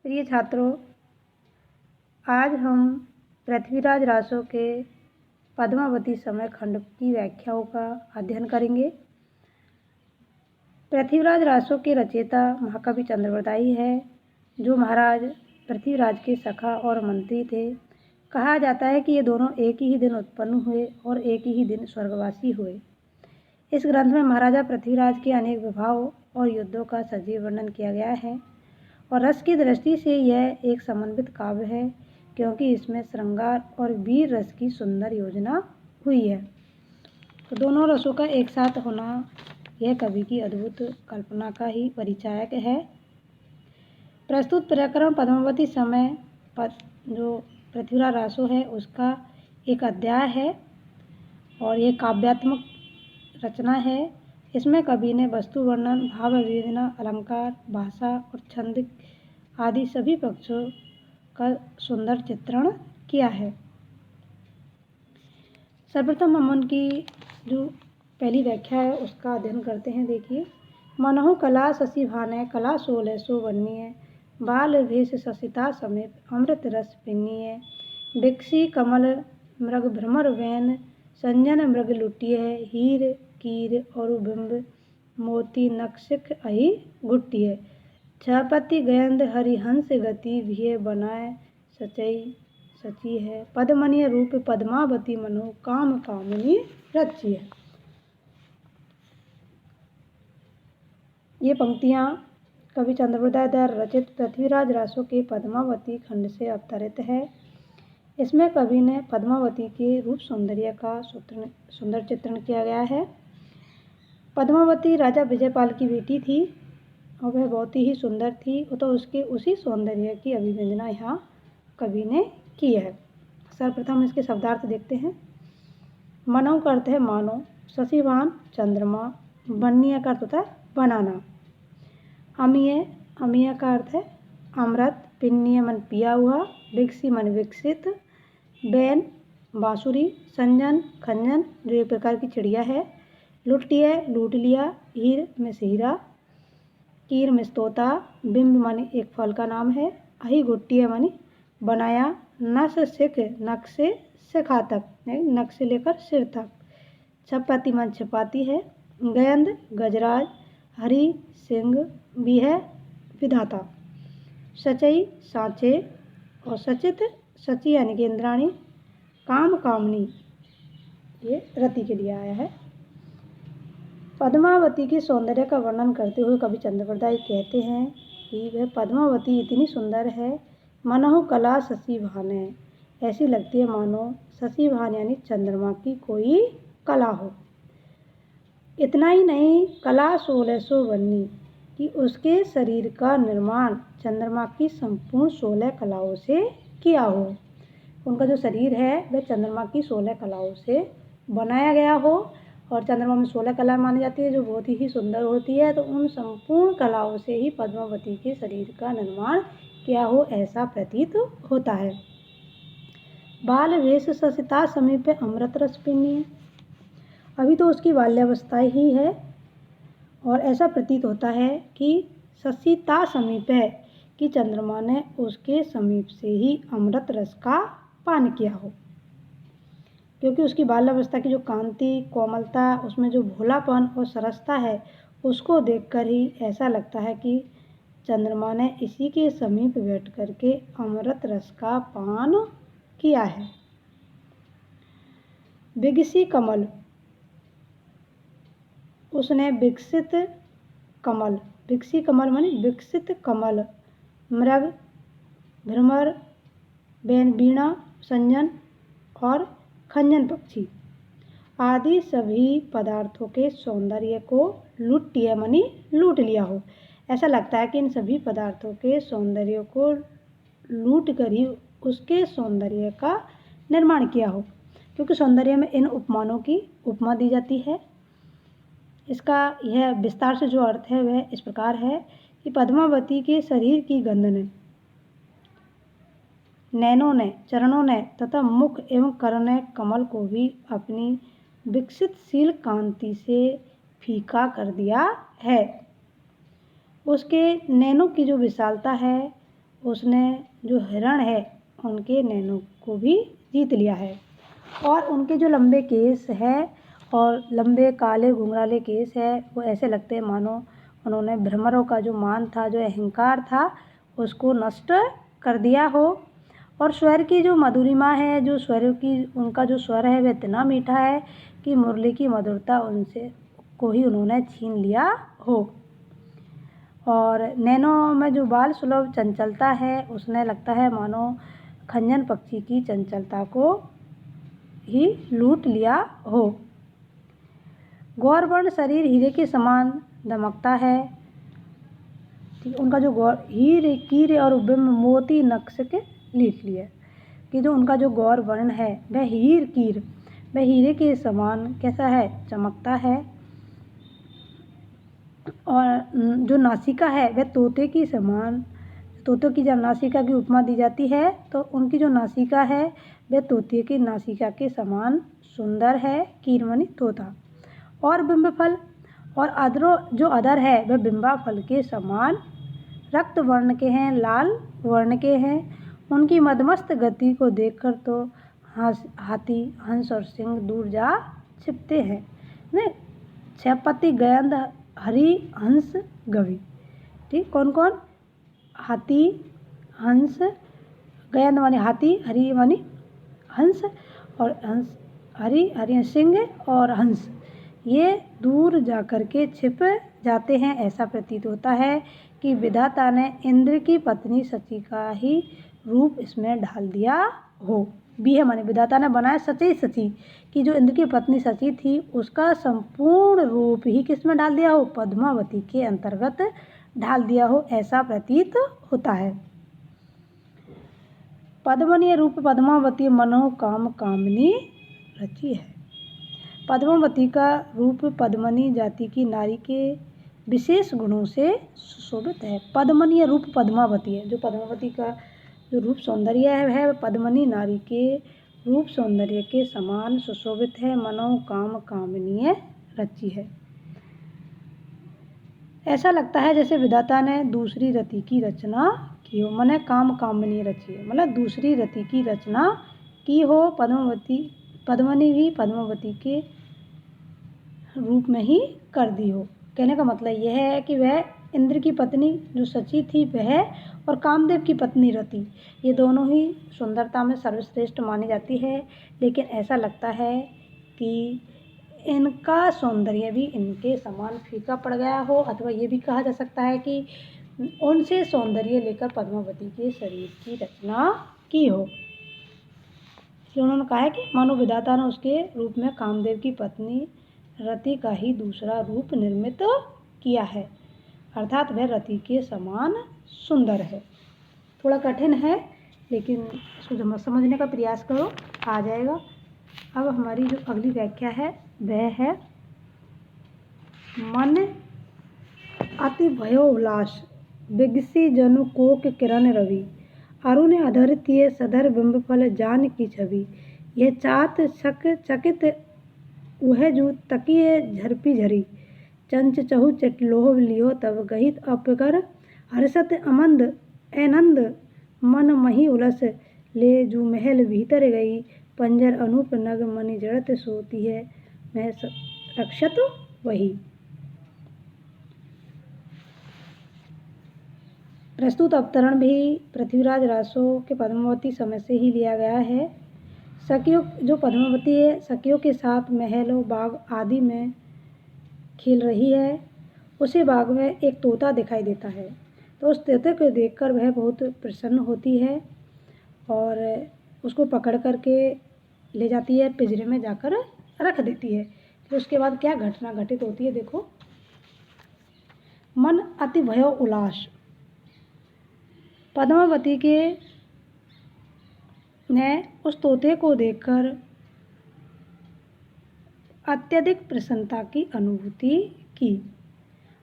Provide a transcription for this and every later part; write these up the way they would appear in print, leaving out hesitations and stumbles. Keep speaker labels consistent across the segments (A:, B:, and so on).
A: प्रिय छात्रों, आज हम पृथ्वीराज रासो के पद्मावती समय खंड की व्याख्याओं का अध्ययन करेंगे। पृथ्वीराज रासो के रचयिता महाकवि चंद्रवरदाई है, जो महाराज पृथ्वीराज के सखा और मंत्री थे। कहा जाता है कि ये दोनों एक ही दिन उत्पन्न हुए और एक ही दिन स्वर्गवासी हुए। इस ग्रंथ में महाराजा पृथ्वीराज के अनेक विवाहों और युद्धों का सजीव वर्णन किया गया है और रस की दृष्टि से यह एक समन्वित काव्य है, क्योंकि इसमें श्रृंगार और वीर रस की सुंदर योजना हुई है। तो दोनों रसों का एक साथ होना यह कवि की अद्भुत कल्पना का ही परिचायक है। प्रस्तुत प्रकरण पद्मावती समय जो पृथ्वीराज रासो है उसका एक अध्याय है और ये काव्यात्मक रचना है। इसमें कवि ने वस्तु वर्णन, भाव विवेचना, अलंकार, भाषा और छंद आदि सभी पक्षों का सुंदर चित्रण किया है। सर्वप्रथम हम उनकी जो पहली व्याख्या है उसका अध्ययन करते हैं। देखिए, मनहु कला शशि भानय, कला सोलह सो वन्नीय, बाल भेष शशिता समेत अमृत रस पिन्नीय, बिकसी कमल मृग भ्रमर वैन, संजन मृग लुटिय, हीर कीर और बिंब मोती नक्षिक अहि गुट्टिय, छपति गयंद हरिहंस गति भिय बनाए सचई सची है, पद्मनीय रूप पद्मावती मनो काम कामिनी रची है। ये पंक्तियाँ कवि चंद्रवरदाई द्वारा रचित पृथ्वीराज रासो के पद्मावती खंड से अवतरित है। इसमें कवि ने पद्मावती के रूप सौंदर्य का सुंदर चित्रण किया गया है। पद्मावती राजा विजयपाल की बेटी थी और वह बहुत ही सुंदर थी, तो उसके उसी सौंदर्य की अभिव्यंजना यहाँ कवि ने की है। सर्वप्रथम इसके शब्दार्थ देखते हैं। मनौ का अर्थ है मानो, शशिभान चंद्रमा, वन्नीय का अर्थ होता है बनाना, अमीय अमीय का अर्थ है अमृत, पिन्नीय मन पिया हुआ, विकसी मन विकसित, बैन बांसुरी, संजन खंजन जो एक प्रकार की चिड़िया है, लुटिय लूट लिया, हीर में हीरा, कीर में तोता, बिंब मानी एक फल का नाम है, अहि गुट्टिय मानी बनाया, नस सिख नक से शिखा तक, नक से लेकर सिर तक, छपति मन छपाती है, गयंद गजराज, हरि सिंह भी है विधाता, सचई सांचे और सचित सची यानी कि इंद्राणी, काम कामनी ये रति के लिए आया है। पद्मावती के सौंदर्य का वर्णन करते हुए कवि चंद्रवरदाई कहते हैं कि वह पद्मावती इतनी सुंदर है, मनहु कला शशि भान है, ऐसी लगती है मानो शशि भान यानी चंद्रमा की कोई कला हो। इतना ही नहीं, कला 1600 वन्नी कि उसके शरीर का निर्माण चंद्रमा की संपूर्ण 16 कलाओं से किया हो। उनका जो शरीर है वह चंद्रमा की 16 कलाओं से बनाया गया हो और चंद्रमा में 16 कला मानी जाती है जो बहुत ही सुंदर होती है, तो उन संपूर्ण कलाओं से ही पद्मावती के शरीर का निर्माण किया हो ऐसा प्रतीत होता है। बाल वेश शशिता समीपे अमृत रस पिन्नीय, अभी तो उसकी बाल्यावस्था ही है और ऐसा प्रतीत होता है कि शशिता समीप है कि चंद्रमा ने उसके समीप से ही अमृत रस का पान किया हो, क्योंकि उसकी बाल्यावस्था की जो कांति कोमलता, उसमें जो भोलापन और सरसता है उसको देखकर ही ऐसा लगता है कि चंद्रमा ने इसी के समीप बैठ करके अमृत रस का पान किया है। विकसी कमल, उसने विकसित कमल, विकसी कमल माने विकसित कमल, मृग भ्रमर बैन वीणा संजन और खंजन पक्षी आदि सभी पदार्थों के सौंदर्य को लुटिय मानी लूट लिया हो। ऐसा लगता है कि इन सभी पदार्थों के सौंदर्य को लूट कर ही उसके सौंदर्य का निर्माण किया हो, क्योंकि सौंदर्य में इन उपमानों की उपमा दी जाती है। इसका यह विस्तार से जो अर्थ है वह इस प्रकार है कि पद्मावती के शरीर की गंध ने, नैनों ने, चरणों ने तथा मुख एवं कर ने कमल को भी अपनी विकसितशील कांति से फीका कर दिया है। उसके नैनों की जो विशालता है उसने जो हिरण है उनके नैनों को भी जीत लिया है। और उनके जो लंबे केस है और लंबे काले घुंघराले केस है वो ऐसे लगते हैं मानो उन्होंने भ्रमरों का जो मान था, जो अहंकार था, उसको नष्ट कर दिया हो। और स्वर की जो मधुरिमा है, जो स्वर की उनका जो स्वर है वह इतना मीठा है कि मुरली की मधुरता उनसे को ही उन्होंने छीन लिया हो। और नैनों में जो बाल सुलभ चंचलता है उसने लगता है मानो खंजन पक्षी की चंचलता को ही लूट लिया हो। गौरवर्ण शरीर हीरे के समान दमकता है। उनका जो हीरे कीरे और बिंब मोती नक्श के लिख लिए कि जो उनका जो गौर वर्ण है वह वह हीरे के समान कैसा है, चमकता है। और जो नासिका है वह तोते की समान, तोते की जब नासिका की उपमा दी जाती है तो उनकी जो नासिका है वह तोते की नासिका के समान सुंदर है, कीरमणि तोता। और बिंबफल और जो अधर है वह बिंबा फल के समान रक्त वर्ण के हैं, लाल वर्ण के हैं। उनकी मदमस्त गति को देखकर तो हाथी, हंस और सिंह दूर जा छिपते हैं। नहीं, छपति गयंद हरि हंस गवि। ठीक, कौन कौन? हाथी, हंस, गयंद माने हाथी, हरि माने हंस, और हंस हरि सिंह और हंस ये दूर जाकर के छिप जाते हैं। ऐसा प्रतीत होता है कि विधाता ने इंद्र की पत्नी सची का ही रूप इसमें ढाल दिया हो। भी है माने विधाता ने बनाया सची कि जो इंद्र की पत्नी सची थी उसका संपूर्ण रूप ही किसमें डाल दिया हो, पद्मावती के अंतर्गत ढाल दिया हो, ऐसा प्रतीत होता है। पद्मनीय रूप पद्मावती मनो काम कामनी रची है। पद्मावती का रूप पद्मनी जाति की नारी के विशेष गुणों से सुशोभित है। पद्मनीय रूप पद्मावती है, जो पद्मावती का जो रूप सौंदर्य है वह पद्मनी नारी के रूप सौंदर्य के समान सुशोभित है, मनो काम कामनीय रची है। ऐसा लगता है जैसे विधाता ने दूसरी रति की रचना की हो, मने काम कामनीय रची है, मतलब दूसरी रति की रचना की हो। पद्मनी भी पद्मावती के रूप में ही कर दी हो। कहने का मतलब यह है कि वह इंद्र की पत्नी जो सची थी वह और कामदेव की पत्नी रति, ये दोनों ही सुंदरता में सर्वश्रेष्ठ मानी जाती है। लेकिन ऐसा लगता है कि इनका सौंदर्य भी इनके समान फीका पड़ गया हो, अथवा ये भी कहा जा सकता है कि उनसे सौंदर्य लेकर पद्मावती के शरीर की रचना की हो। इसलिए उन्होंने कहा है कि मानो विधाता ने उसके रूप में कामदेव की पत्नी रति का ही दूसरा रूप निर्मित किया है, अर्थात वह रति के समान सुंदर है। थोड़ा कठिन है लेकिन इसको समझने का प्रयास करो, आ जाएगा। अब हमारी जो अगली व्याख्या है वह है मन अति भयो उल्लास बिगसी जनु कोक किरण रवि अरुण अधर तिये सधर बिंब फल जान की छवि यह चात चकित वह जो तकिए झरपी झरी चंच चहु चटलोह लियो तब गहित अपकर हर्षत अमंद ऐनंद मन मही उलस ले जू महल भीतर गई पंजर अनूप नग मणि जड़त सोती है मैं रक्षत वही। प्रस्तुत अवतरण भी पृथ्वीराज रासो के पद्मावती समय से ही लिया गया है। सखियों जो पद्मावती है सखियों के साथ महलों बाग आदि में खेल रही है, उसी बाग में एक तोता दिखाई देता है। तो उस तोते को देखकर वह बहुत प्रसन्न होती है और उसको पकड़ करके ले जाती है, पिंजरे में जाकर रख देती है। फिर उसके बाद क्या घटना घटित होती है देखो। मन अति भयो उल्लास, पद्मावती के ने उस तोते को देखकर अत्यधिक प्रसन्नता की अनुभूति की,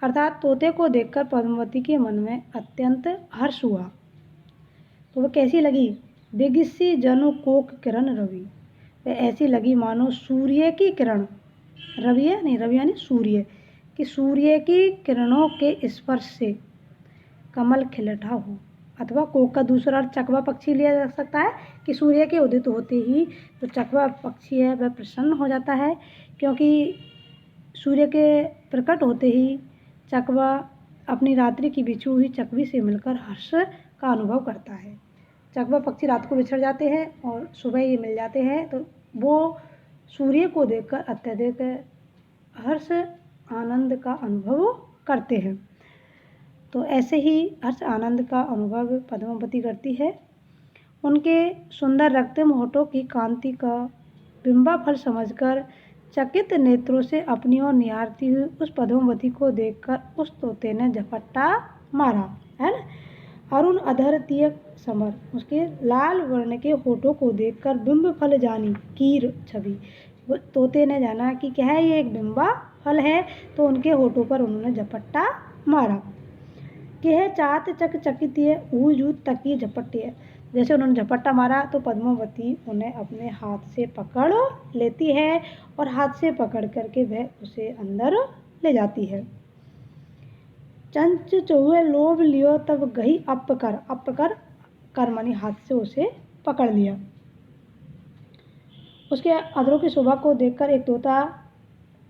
A: अर्थात तोते को देखकर पद्मावती के मन में अत्यंत हर्ष हुआ। तो वह कैसी लगी? बिगसी जनु कोक किरण रवि, वह ऐसी लगी मानो सूर्य की किरण, रवि है नहीं, रवि यानी सूर्य, कि सूर्य की किरणों के स्पर्श से कमल खिल उठा हो, अथवा कोक का दूसरा अर्थ चकवा पक्षी लिया जा सकता है कि सूर्य के उदित होते ही जो चकवा पक्षी है वह प्रसन्न हो जाता है, क्योंकि सूर्य के प्रकट होते ही चकवा अपनी रात्रि की बिछी हुई चकवी से मिलकर हर्ष का अनुभव करता है। चकवा पक्षी रात को बिछड़ जाते हैं और सुबह ये मिल जाते हैं, तो वो सूर्य को देखकर अत्यधिक हर्ष आनंद का अनुभव करते हैं। तो ऐसे ही हर्ष आनंद का अनुभव पद्मावती करती है। उनके सुंदर रक्तम होठों की कांति का बिंबा फल समझकर चकित नेत्रों से अपनी ओर निहारती हुई उस पद्मावती को देखकर उस तोते ने झपट्टा मारा, है ना। अरुण अधर तियक समर, उसके लाल वर्ण के होठों को देखकर बिंब फल जानी कीर छवि, तोते ने जाना कि क्या है, ये एक बिंबा फल है, तो उनके होठों पर उन्होंने झपट्टा मारा। कि चात चक चकितिय ऊजू तकी झपटिय, जैसे उन्होंने झपट्टा मारा तो पद्मावती उन्हें अपने हाथ से पकड़ लेती है और हाथ से पकड़ करके वह उसे अंदर ले जाती है। चंच चौहे लोभ लियो तब गही अपकर कर मानी हाथ से उसे पकड़ लिया। उसके अधरों की शोभा को देखकर एक तोता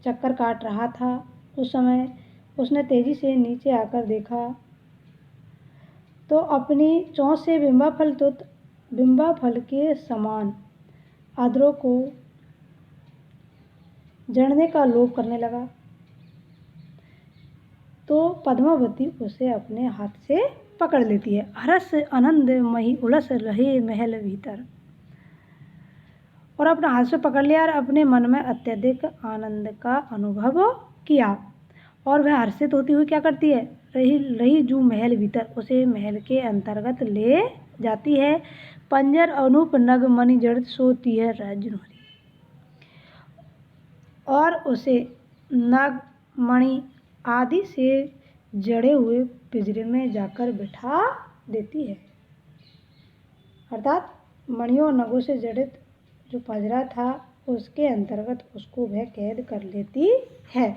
A: चक्कर काट रहा था। उस समय उसने तेजी से नीचे आकर देखा तो अपनी चोंच से बिंबा फल के समान अधरों को जड़ने का लोभ करने लगा, तो पद्मावती उसे अपने हाथ से पकड़ लेती है। हर्ष आनंद मही उलस रहे महल भीतर, और अपना हाथ से पकड़ लिया और अपने मन में अत्यधिक आनंद का अनुभव किया, और वह हर्षित होती हुई क्या करती है, रही जू महल भीतर, उसे महल के अंतर्गत ले जाती है। पंजर अनूप नग मणि जड़ित सोती है रजनोरी, और उसे नग मणि आदि से जड़े हुए पिंजरे में जाकर बिठा देती है। अर्थात मणियों नगों से जड़ित जो पंजरा था उसके अंतर्गत उसको वह कैद कर लेती है।